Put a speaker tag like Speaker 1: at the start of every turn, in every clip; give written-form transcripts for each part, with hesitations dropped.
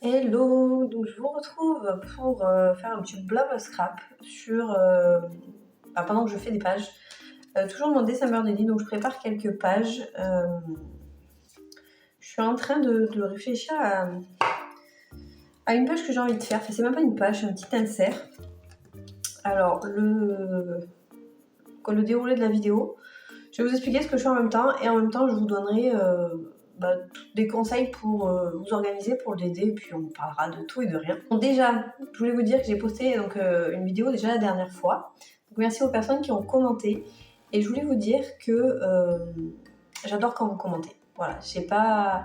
Speaker 1: Hello, donc je vous retrouve pour faire un petit blabla scrap sur pendant que je fais des pages. Toujours mon December Daily, donc je prépare quelques pages. Je suis en train de réfléchir à une page que j'ai envie de faire. Enfin, c'est même pas une page, c'est un petit insert. Alors, le déroulé de la vidéo, je vais vous expliquer ce que je fais en même temps et en même temps je vous donnerai des conseils pour vous organiser, pour l'aider, et puis on parlera de tout et de rien. Donc déjà, je voulais vous dire que j'ai posté une vidéo déjà la dernière fois. Donc merci aux personnes qui ont commenté et je voulais vous dire que j'adore quand vous commentez. Voilà, je sais pas...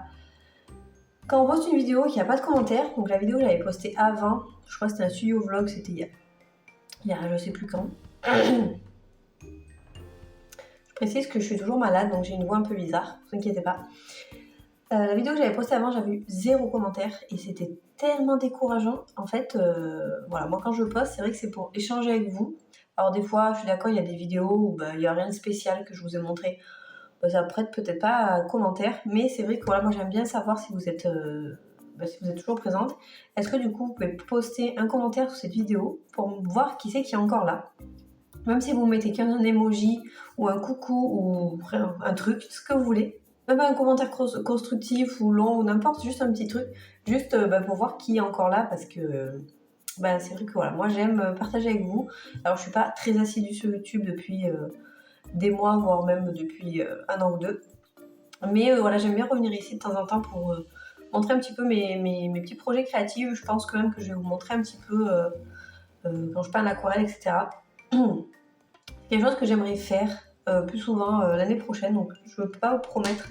Speaker 1: Quand on poste une vidéo et qu'il n'y a pas de commentaires, donc la vidéo j'avais postée avant, je crois que c'était un studio vlog, c'était il y a je sais plus quand. Je précise que je suis toujours malade, donc j'ai une voix un peu bizarre, ne vous inquiétez pas. La vidéo que j'avais postée avant, j'avais eu 0 commentaire et c'était tellement décourageant. En fait, voilà, moi quand je poste, c'est vrai que c'est pour échanger avec vous. Alors des fois, je suis d'accord, il y a des vidéos où il n'y a rien de spécial que je vous ai montré. Ça prête peut-être pas à commentaire, mais c'est vrai que voilà, moi j'aime bien savoir si vous êtes toujours présente. Est-ce que du coup, vous pouvez poster un commentaire sous cette vidéo pour voir qui c'est qui est encore là. Même si vous mettez qu'un emoji ou un coucou ou un truc, ce que vous voulez. Même un commentaire constructif ou long ou n'importe, juste un petit truc, juste pour voir qui est encore là parce que c'est vrai que voilà, moi j'aime partager avec vous. Alors je suis pas très assidue sur YouTube depuis des mois, voire même depuis un an ou deux. Mais voilà, j'aime bien revenir ici de temps en temps pour montrer un petit peu mes petits projets créatifs. Je pense quand même que je vais vous montrer un petit peu quand je peins l'aquarelle, etc. Quelque chose que j'aimerais faire plus souvent l'année prochaine, donc je ne peux pas vous promettre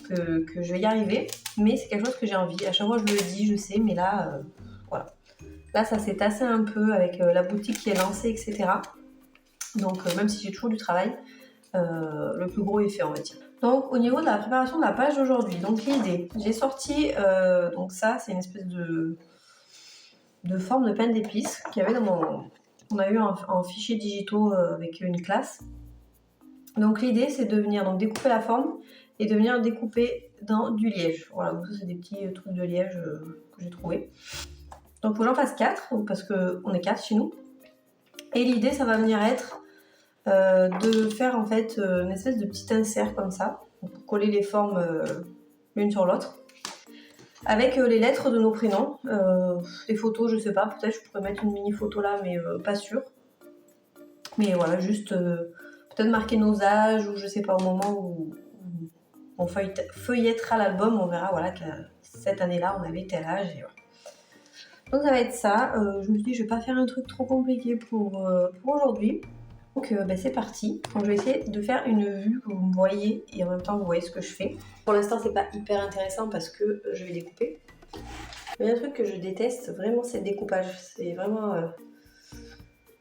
Speaker 1: que je vais y arriver, mais c'est quelque chose que j'ai envie. À chaque fois je le dis, je sais, mais là, voilà. Là ça s'est tassé un peu avec la boutique qui est lancée, etc. Donc même si j'ai toujours du travail, le plus gros est fait, on va dire. Donc au niveau de la préparation de la page d'aujourd'hui, donc l'idée, j'ai sorti, donc ça c'est une espèce de forme de peine d'épices qu'il y avait dans mon... On a eu en fichier digitaux avec une classe. Donc l'idée c'est de venir donc découper la forme et de venir découper dans du liège. Voilà, donc ça c'est des petits trucs de liège que j'ai trouvé. Donc il faut que j'en fasse 4 parce qu'on est 4 chez nous. Et l'idée ça va venir être de faire en fait une espèce de petit insert comme ça, pour coller les formes l'une sur l'autre. Avec les lettres de nos prénoms, des photos, je sais pas, peut-être je pourrais mettre une mini photo là, mais pas sûr. Mais voilà, juste peut-être marquer nos âges, ou je sais pas, au moment où on feuillettera l'album, on verra voilà, que cette année-là, on avait tel âge. Et voilà. Donc ça va être ça. Je me suis dit, je vais pas faire un truc trop compliqué pour aujourd'hui. Donc c'est parti. Donc je vais essayer de faire une vue que vous me voyez et en même temps vous voyez ce que je fais. Pour l'instant c'est pas hyper intéressant parce que je vais découper. Mais un truc que je déteste vraiment c'est le découpage. C'est vraiment...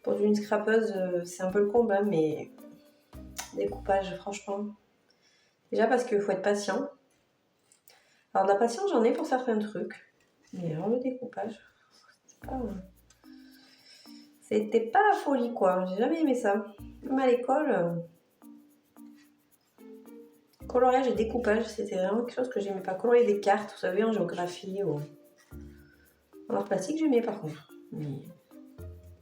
Speaker 1: pour une scrapeuse c'est un peu le comble hein, mais découpage franchement. Déjà parce qu'il faut être patient. Alors de la patience j'en ai pour certains trucs. Mais alors le découpage, c'était pas la folie quoi. J'ai jamais aimé ça. Même à l'école... coloriage et découpage, c'était vraiment quelque chose que j'aimais pas. Colorier des cartes, vous savez, en géographie ou en art plastique, j'aimais par contre, mais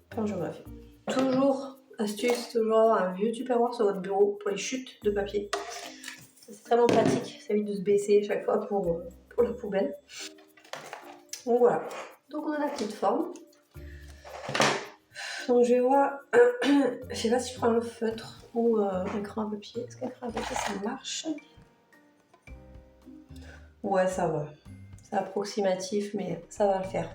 Speaker 1: pas en géographie. Toujours, astuce, toujours un vieux tupperware sur votre bureau pour les chutes de papier. C'est vraiment pratique, ça évite de se baisser chaque fois pour la poubelle. Donc voilà, donc on a la petite forme. Donc je vais voir, je sais pas si je prends un feutre ou un crayon à papier. Est-ce qu'un crayon à papier ça marche? Ouais, ça va. C'est approximatif, mais ça va le faire.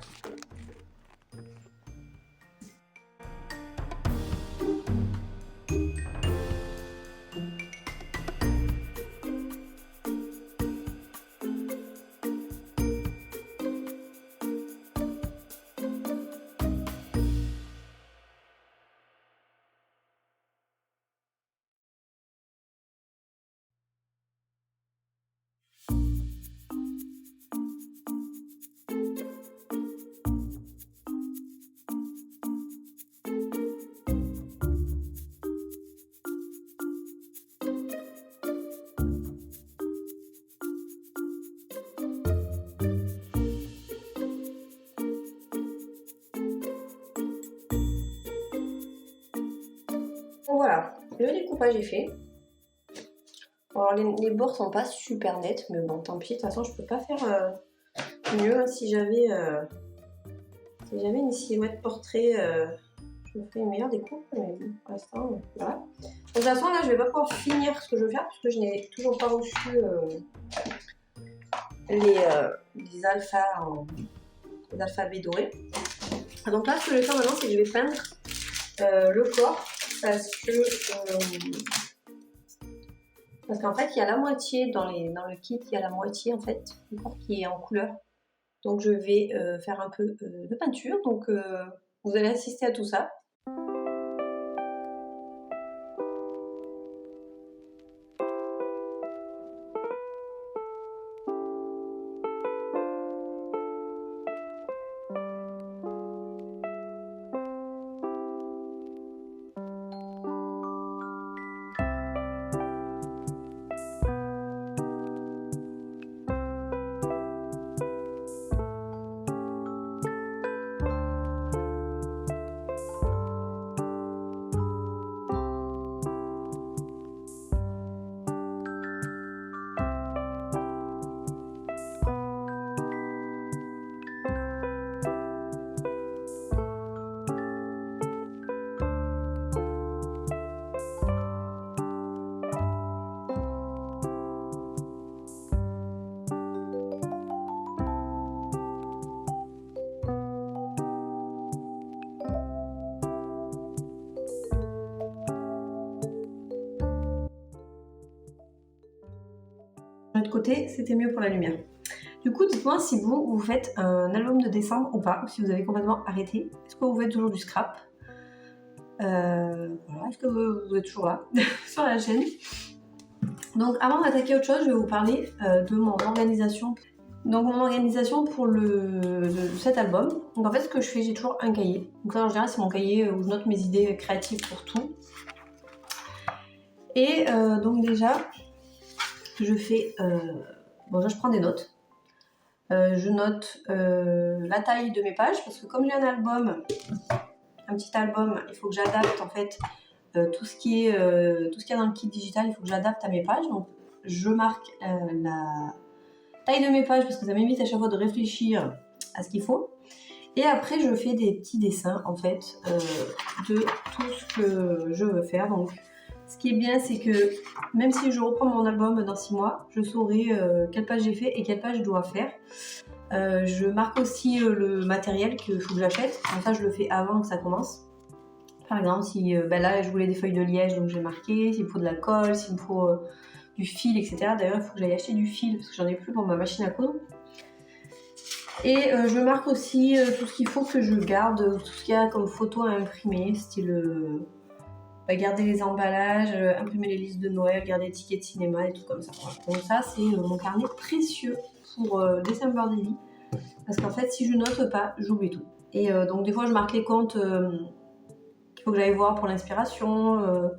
Speaker 1: découpage est fait. Alors les bords sont pas super nets, mais bon, tant pis. De toute façon, je peux pas faire mieux. Hein, si j'avais une silhouette portrait, je me ferais une meilleure découpe. Mais bon, pour l'instant, voilà. De toute façon, là, je vais pas pouvoir finir ce que je veux faire parce que je n'ai toujours pas reçu les alphabets dorés. Donc là, ce que je vais faire maintenant, c'est que je vais peindre le corps parce qu'en fait, il y a la moitié dans le kit, il y a la moitié en fait du corps qui est en couleur. Donc je vais faire un peu de peinture. Donc vous allez assister à tout ça. De l'autre côté, c'était mieux pour la lumière. Du coup, dites-moi si vous faites un album de dessin ou pas, ou si vous avez complètement arrêté. Est-ce que vous faites toujours du scrap? Voilà, est-ce que vous êtes toujours là sur la chaîne? Donc avant d'attaquer autre chose, je vais vous parler de mon organisation. Donc mon organisation pour cet album. Donc en fait, ce que je fais, j'ai toujours un cahier. Donc là, en général, c'est mon cahier où je note mes idées créatives pour tout. Et donc déjà, je fais... bon, déjà, je prends des notes. Je note la taille de mes pages parce que comme j'ai un petit album, il faut que j'adapte en fait tout ce qui est dans le kit digital, il faut que j'adapte à mes pages. Donc je marque la taille de mes pages parce que ça m'évite à chaque fois de réfléchir à ce qu'il faut. Et après je fais des petits dessins en fait de tout ce que je veux faire. Donc ce qui est bien, c'est que même si je reprends mon album dans 6 mois, je saurai quelle page j'ai fait et quelle page je dois faire. Je marque aussi le matériel qu'il faut que j'achète. Comme ça, je le fais avant que ça commence. Par exemple, si là, je voulais des feuilles de liège, donc j'ai marqué. S'il me faut de la colle, s'il me faut du fil, etc. D'ailleurs, il faut que j'aille acheter du fil parce que j'en ai plus pour ma machine à coudre. Et je marque aussi tout ce qu'il faut que je garde, tout ce qu'il y a comme photo à imprimer, style... garder les emballages, imprimer les listes de Noël, garder les tickets de cinéma et tout comme ça. Voilà. Donc ça, c'est mon carnet précieux pour December Daily. Parce qu'en fait, si je note pas, j'oublie tout. Et donc des fois, je marque les comptes qu'il faut que j'aille voir pour l'inspiration,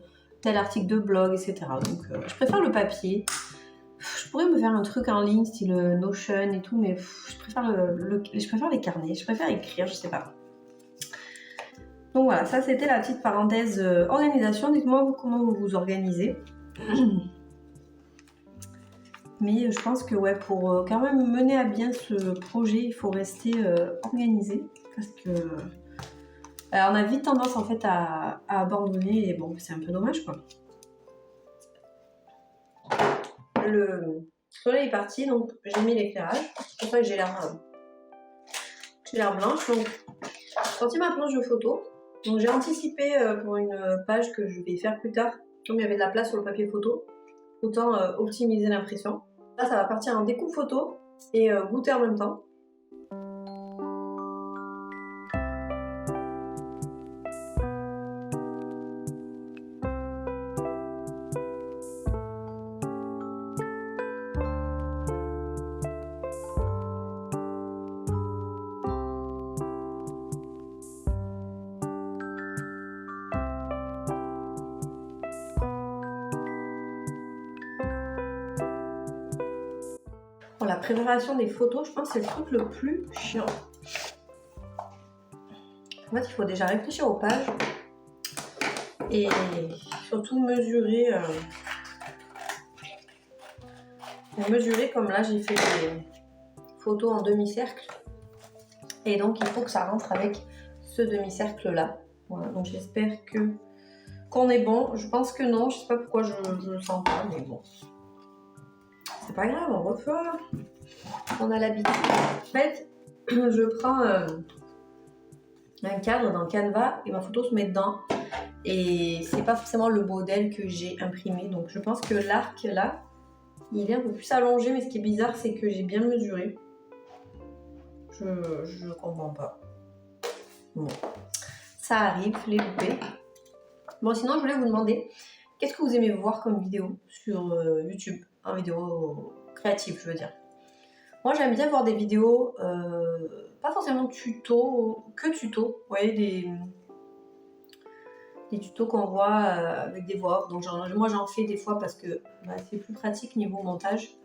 Speaker 1: tel article de blog, etc. Donc je préfère le papier. Je pourrais me faire un truc en ligne, style Notion et tout, mais je préfère les carnets, je préfère écrire, je sais pas. Donc voilà, ça c'était la petite parenthèse organisation. Dites-moi comment vous vous organisez. Mais je pense que ouais, pour quand même mener à bien ce projet, il faut rester organisé. Parce que on a vite tendance en fait à abandonner et bon, c'est un peu dommage quoi. Le soleil est parti, donc j'ai mis l'éclairage. C'est pour ça que j'ai l'air blanche. Donc j'ai sorti ma planche de photo. Donc j'ai anticipé pour une page que je vais faire plus tard, comme il y avait de la place sur le papier photo, autant optimiser l'impression. Là ça va partir en découpe photo et goûter en même temps. Pour la préparation des photos, je pense que c'est le truc le plus chiant. En fait, il faut déjà réfléchir aux pages et surtout mesurer comme là j'ai fait des photos en demi-cercle. Et donc il faut que ça rentre avec ce demi-cercle là. Voilà, donc j'espère qu'on est bon. Je pense que non, je sais pas pourquoi je le sens pas, mais bon. C'est pas grave, on refera. On a l'habitude. En fait, je prends un cadre dans Canva et ma photo se met dedans. Et c'est pas forcément le modèle que j'ai imprimé. Donc je pense que l'arc là, il est un peu plus allongé, mais ce qui est bizarre, c'est que j'ai bien mesuré. Je comprends pas. Bon, ça arrive, les loupés. Bon, sinon, je voulais vous demander, qu'est-ce que vous aimez voir comme vidéo sur YouTube, en vidéo créative, je veux dire. Moi, j'aime bien voir des vidéos, pas forcément tuto, que tuto. Vous voyez, des tutos qu'on voit avec des voix off. Donc, moi, j'en fais des fois parce que c'est plus pratique niveau montage.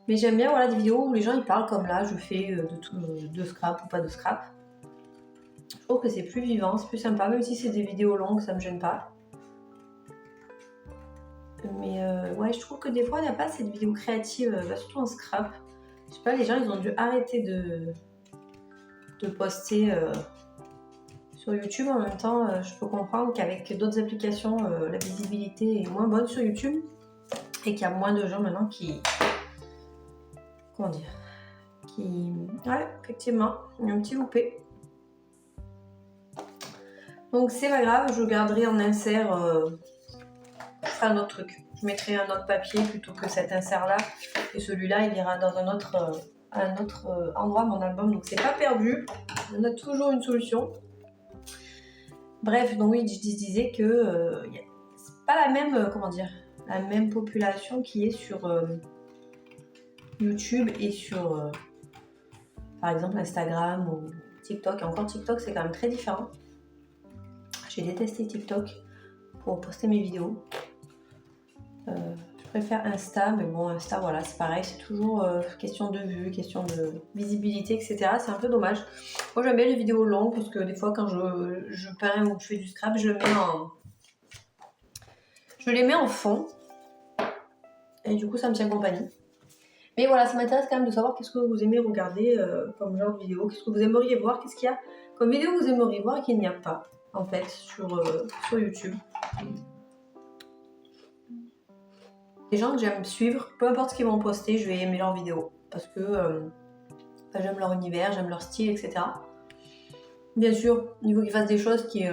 Speaker 1: Mais j'aime bien voilà, des vidéos où les gens ils parlent comme là, je fais de scrap ou pas de scrap. Je trouve que c'est plus vivant, c'est plus sympa, même si c'est des vidéos longues, ça me gêne pas. Mais ouais, je trouve que des fois, il n'y a pas assez de vidéos créatives, surtout en scrap. Je sais pas, les gens ils ont dû arrêter de poster sur YouTube. En même temps, je peux comprendre qu'avec d'autres applications, la visibilité est moins bonne sur YouTube et qu'il y a moins de gens maintenant qui... Comment dire, ouais, effectivement, il y a un petit loupé. Donc c'est pas grave, je garderai en insert, je ferai un autre truc. Je mettrai un autre papier plutôt que cet insert là. Et celui-là, il ira dans un autre endroit de mon album. Donc c'est pas perdu, on a toujours une solution. Bref, donc oui, je disais que c'est pas la même, comment dire, la même population qui est sur... YouTube et sur par exemple Instagram ou TikTok. Et encore TikTok, c'est quand même très différent. J'ai détesté TikTok pour poster mes vidéos. Je préfère Insta, mais bon, Insta, voilà, c'est pareil, c'est toujours question de vue, question de visibilité, etc. C'est un peu dommage. Moi, j'aime bien les vidéos longues parce que des fois, quand je peins ou je fais du scrap, je les mets en fond. Et du coup, ça me tient compagnie. Mais voilà, ça m'intéresse quand même de savoir qu'est-ce que vous aimez regarder comme genre de vidéo, qu'est-ce que vous aimeriez voir, qu'est-ce qu'il y a comme vidéo que vous aimeriez voir et qu'il n'y a pas, en fait, sur YouTube. Les gens que j'aime suivre, peu importe ce qu'ils vont poster, je vais aimer leurs vidéos. Parce que j'aime leur univers, j'aime leur style, etc. Bien sûr, il faut qu'ils fassent des choses qui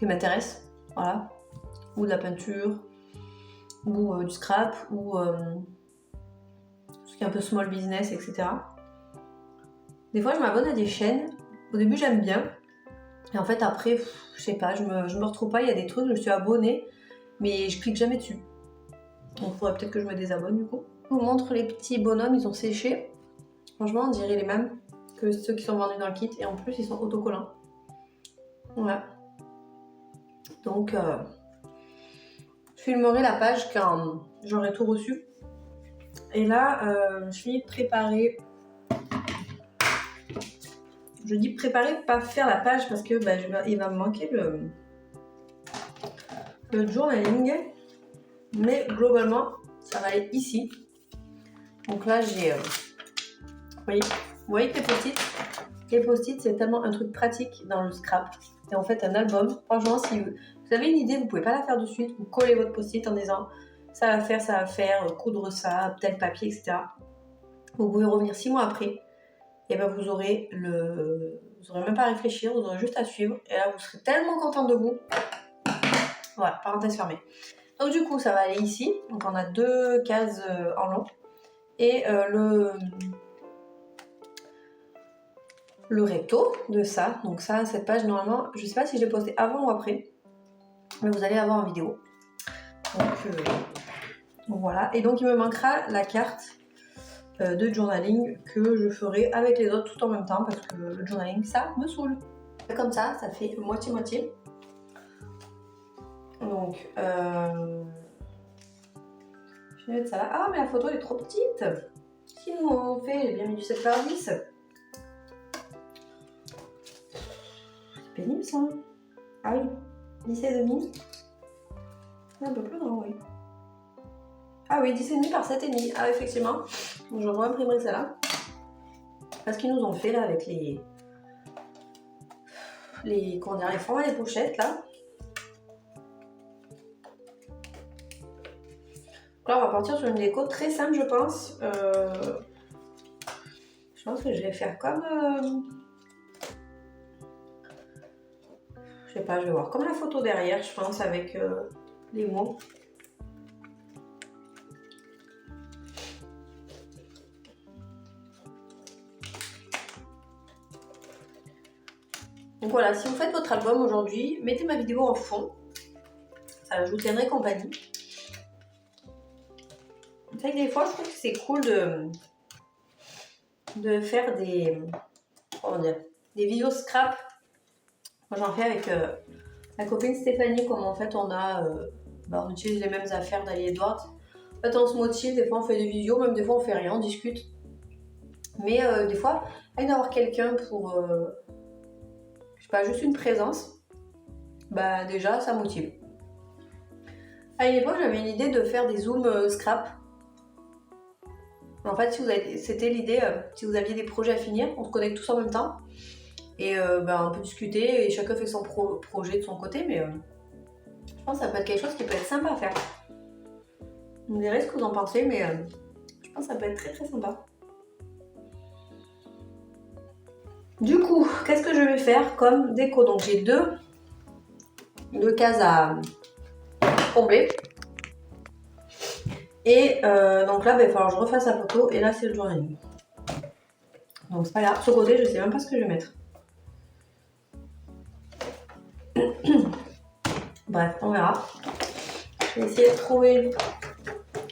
Speaker 1: m'intéressent, voilà. Ou de la peinture, ou du scrap, ou... qui est un peu small business, etc. Des fois, je m'abonne à des chaînes. Au début, j'aime bien. Et en fait, après, je sais pas, je me retrouve pas. Il y a des trucs, je me suis abonnée, mais je clique jamais dessus. Donc, il faudrait peut-être que je me désabonne du coup. Je vous montre les petits bonhommes, ils ont séché. Franchement, on dirait les mêmes que ceux qui sont vendus dans le kit. Et en plus, ils sont autocollants. Voilà. Donc, je filmerai la page quand j'aurai tout reçu. Et là, je vais préparer. Je dis préparer, pas faire la page parce que il va me manquer le journaling. Mais globalement, ça va aller ici. Donc là, j'ai... vous voyez que les post-it, c'est tellement un truc pratique dans le scrap. Et en fait, un album, franchement, si vous avez une idée, vous pouvez pas la faire de suite. Vous collez votre post-it en disant ça va faire, coudre ça, tel papier, etc. Vous pouvez revenir 6 mois après. Et ben vous aurez même pas à réfléchir, vous aurez juste à suivre. Et là, vous serez tellement content de vous. Voilà, parenthèse fermée. Donc du coup, ça va aller ici. Donc on a 2 cases en long. Et le recto de ça. Donc ça, cette page, normalement, je sais pas si je l'ai posté avant ou après. Mais vous allez avoir en vidéo. Donc voilà. Et donc il me manquera la carte de journaling que je ferai avec les autres tout en même temps parce que le journaling ça me saoule. Comme ça fait moitié-moitié. Donc je vais mettre ça là. Ah mais la photo elle est trop petite. Sinon on fait, j'ai bien mis du 7x10. C'est pénible ça. Ah oui. 10,5. Un peu plus grand, oui. Ah oui, 10,5 par 7,5. Ah, effectivement. Donc, je réimprimerai celle-là. Parce qu'ils nous ont fait là avec comment dire, les formats des pochettes là. Donc là, on va partir sur une déco très simple, je pense. Je pense que je vais faire comme... je sais pas, je vais voir comme la photo derrière, je pense, avec les mots. Donc voilà, si vous faites votre album aujourd'hui, mettez ma vidéo en fond. Ça, je vous tiendrai compagnie. C'est vrai que des fois, je trouve que c'est cool de faire des... comment dire, des vidéos scrap. Moi, j'en fais avec ma copine Stéphanie, comme en fait, on utilise les mêmes affaires d'Ali Edwards. En fait, on se motive, des fois, on fait des vidéos, même des fois, on fait rien, on discute. Mais des fois, avec d'avoir quelqu'un pour... je sais pas, juste une présence, bah déjà ça motive. À une époque, j'avais une idée de faire des zooms scrap. En fait, c'était l'idée, si vous aviez des projets à finir, on se connecte tous en même temps et on peut discuter et chacun fait son projet de son côté, mais je pense que ça peut être quelque chose qui peut être sympa à faire. Vous me direz ce que vous en pensez, mais je pense que ça peut être très très sympa. Du coup, qu'est-ce que je vais faire comme déco? Donc j'ai deux cases à combler. Et donc là, il va falloir que je refasse la photo. Et là, c'est le journal. Donc c'est pas grave. Ce côté, je sais même pas ce que je vais mettre. Bref, on verra. Je vais essayer de trouver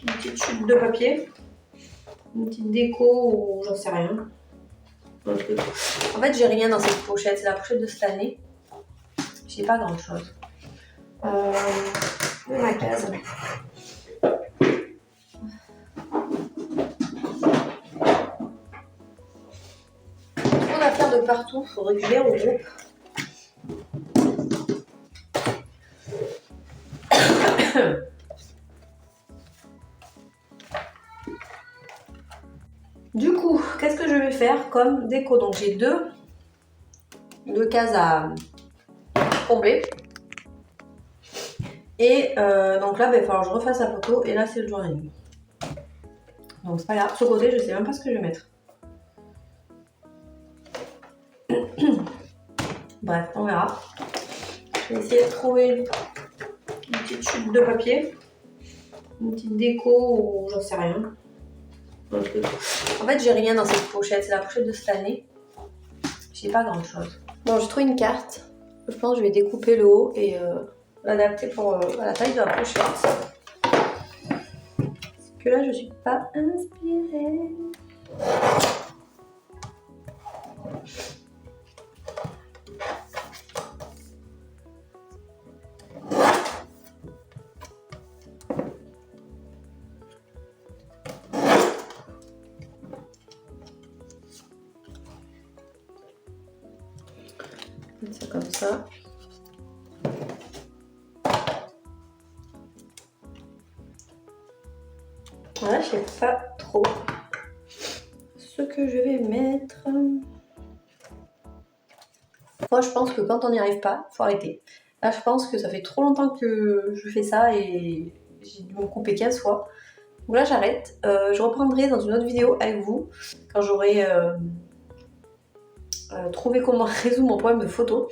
Speaker 1: une petite chute de papier. Une petite déco ou j'en sais rien. En fait, j'ai rien dans cette pochette. C'est la pochette de cette année. J'ai pas grand chose. Ma case. Trop d'affaires de partout. Faudrait que je les regroupe. Du coup, qu'est-ce que je vais faire comme déco? Donc j'ai deux cases à combler. Et donc là, il va falloir que je refasse la photo. Et là, c'est le journal. Donc c'est pas grave. Ce côté, je sais même pas ce que je vais mettre. Bref, on verra. Je vais essayer de trouver une petite chute de papier. Une petite déco ou j'en sais rien. En fait, j'ai rien dans cette pochette. C'est la pochette de cette année. J'ai pas grand chose. Bon, j'ai trouvé une carte. Je pense que je vais découper le haut et l'adapter pour la taille de la pochette. Parce que là, je suis pas inspirée. C'est comme ça. Voilà, je sais pas trop ce que je vais mettre. Moi, je pense que quand on n'y arrive pas, faut arrêter. Là, je pense que ça fait trop longtemps que je fais ça et j'ai dû me couper 15 fois. Donc là, j'arrête. Je reprendrai dans une autre vidéo avec vous quand j'aurai trouvé comment résoudre mon problème de photos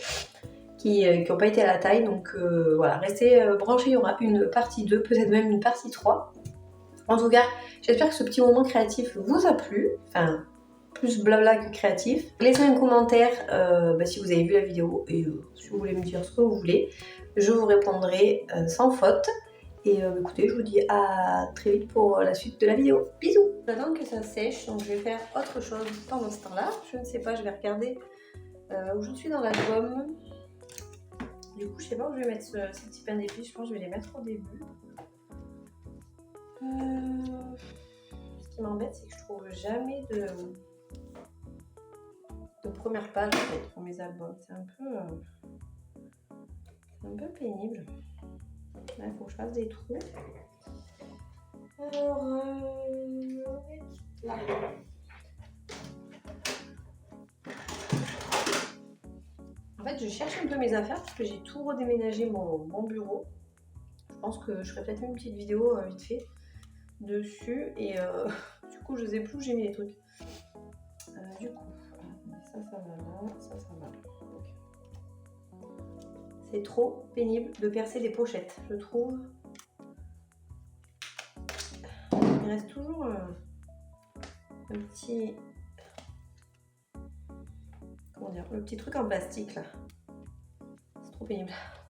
Speaker 1: qui n'ont pas été à la taille. Donc voilà, restez branchés, il y aura une partie 2, peut-être même une partie 3. En tout cas, j'espère que ce petit moment créatif vous a plu. Enfin, plus blabla que créatif. Laissez un commentaire si vous avez vu la vidéo et si vous voulez me dire ce que vous voulez. Je vous répondrai sans faute. Et écoutez, je vous dis à très vite pour la suite de la vidéo. Bisous! J'attends que ça sèche, donc je vais faire autre chose pendant ce temps-là. Je ne sais pas, je vais regarder où je suis dans l'album. Du coup, je sais pas où je vais mettre ces petits pains d'épices. Je pense que je vais les mettre au début. Ce qui m'embête, c'est que je trouve jamais de première page en fait pour mes albums. C'est un peu un peu pénible. Là, il faut que je fasse des trous. Alors, là. En fait, je cherche un peu mes affaires parce que j'ai tout redéménagé mon bureau. Je pense que je ferai peut-être une petite vidéo vite fait dessus. Et du coup, je sais plus où j'ai mis les trucs. Du coup, ça va là, ça va là. C'est trop pénible de percer des pochettes, je trouve. Il reste toujours un petit... Comment dire, le petit truc en plastique là. C'est trop pénible.